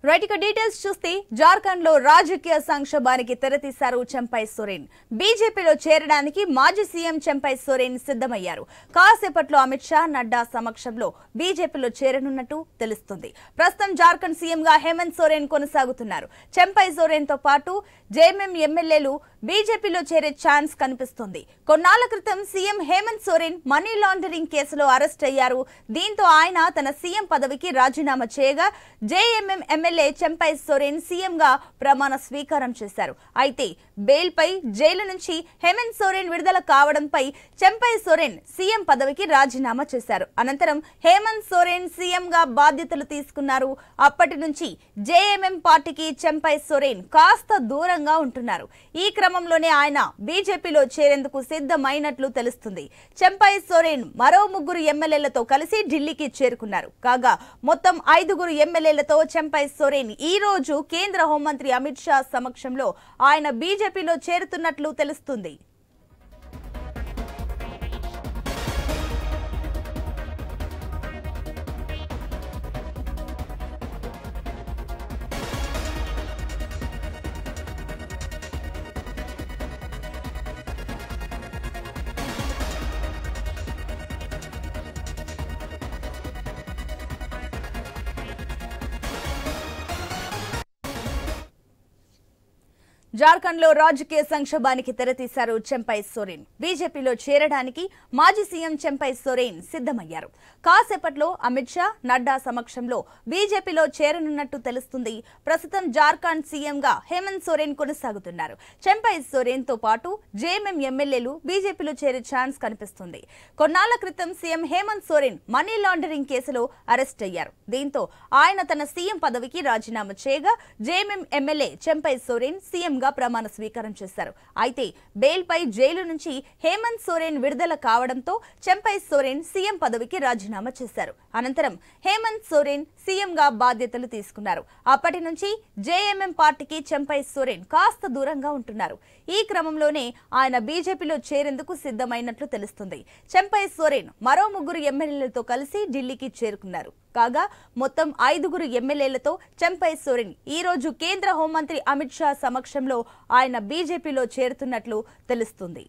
Right ఇక details చూస్తే జార్ఖండ్ లో రాజకీయ సంక్షోభానికి తెరతీశారు చెంపై సోరెన్. బీజేపీలో చేరడానికి మాజీ సీఎం చెంపై సోరెన్ సిద్ధమయ్యారు. కాసేపట్లో అమిత్ షా, నడ్డా సమక్షంలో బీజేపీలో చేరనున్నట్టు తెలుస్తుంది. ప్రస్తుతం జార్ఖండ్ సీఎం గా హేమంత్ సోరెన్ కొనసాగుతున్నారు. చెంపై సోరెన్ తో పాటు జేఎంఎం ఎమ్మెల్యేలు బీజేపీలో చేరే ఛాన్స్ కనిపిస్తుంది. కొన్నాళ్ల క్రితం CM Hemant Soren money laundering కేసులో అరెస్ట్ అయ్యారు. దీంతో ఆయన తన సీఎం పదవికి రాజీనామా చేయగా JMM MLA Champai Soren CM గా ప్రమాణ స్వీకారం చేశారు. అయితే బెయిల్ పై జైలు నుంచి హేమంత్ సోరెన్ విడుదల కావడంపై చెంపై సోరెన్ సీఎం పదవికి రాజీనామా చేశారు. అనంతరం హేమంత్ సోరెన్ సీఎం గా బాధ్యతలు తీసుకున్నారు. అప్పటి నుంచి జేఎంఎం పార్టీకి చెంపై సోరెన్ కాస్త దూరంగా ఉంటున్నారు. ఈ క్రమంలోనే ఆయన బీజేపీలో చేరేందుకు సిద్ధమైనట్లు తెలుస్తుంది. చెంపై సోరెన్ మరో 3 ఎమ్మెల్యేలతో కలిసి ఢిల్లీకి చేరుకున్నారు. కాగా మొత్తం 5 ఎమ్మెల్యేలతో చెంపై సోరెన్ ఈ రోజు కేంద్ర హోంమంత్రి అమిత్ షా సమక్షంలో ఆయన బీజేపీలో చేరుతున్నట్లు తెలుస్తుంది. జార్ఖండ్ లో రాజకీయ సంక్షోభానికి తెరతీశారు చెంపై సోరెన్. బీజేపీలో చేరడానికి మాజీ సీఎం చెంపై సోరెన్ సిద్ధమయ్యారు. కాసేపట్లో అమిత్ షా, నడ్డా సమక్షంలో బీజేపీలో చేరనున్నట్టు తెలుస్తుంది. ప్రస్తుతం జార్ఖండ్ సీఎం గా హేమంత్ సోరెన్ కొనసాగుతున్నారు. చెంపై సోరెన్ తో పాటు జేఎంఎం ఎమ్మెల్యేలు బీజేపీలో చేరే ఛాన్స్ కనిపిస్తుంది. కొన్నాళ్ల క్రితం CM Hemant Soren money laundering కేసులో అరెస్ట్ అయ్యారు. దీంతో ఆయన తన సీఎం పదవికి రాజీనామా చేయగా JMM MLA Champai Soren CM ప్రమాణ స్వీకారం చేశారు. అయితే బెయిల్ పై జైలు నుంచి హేమంత్ సోరెన్ విడుదల కావడంతో చెంపై సోరెన్ సీఎం పదవికి రాజీనామా చేశారు. అనంతరం హేమంత్ సోరెన్ సీఎం గా బాధ్యతలు తీసుకున్నారు. అప్పటి నుంచి జేఎంఎం పార్టీకి చెంపై సోరెన్ కాస్త దూరంగా ఉంటున్నారు. ఈ క్రమంలోనే ఆయన బీజేపీలో చేరేందుకు సిద్ధమైనట్లు తెలుస్తుంది. చెంపై సోరెన్ మరో 3 ఎమ్మెల్యేలతో కలిసి ఢిల్లీకి చేరుకున్నారు. కాగా మొత్తం 5 ఎమ్మెల్యేలతో చెంపై సోరెన్ ఈ రోజు కేంద్ర హోంమంత్రి అమిత్ షా సమక్షంలో ఆయన బీజేపీలో చేరుతున్నట్లు తెలుస్తుంది.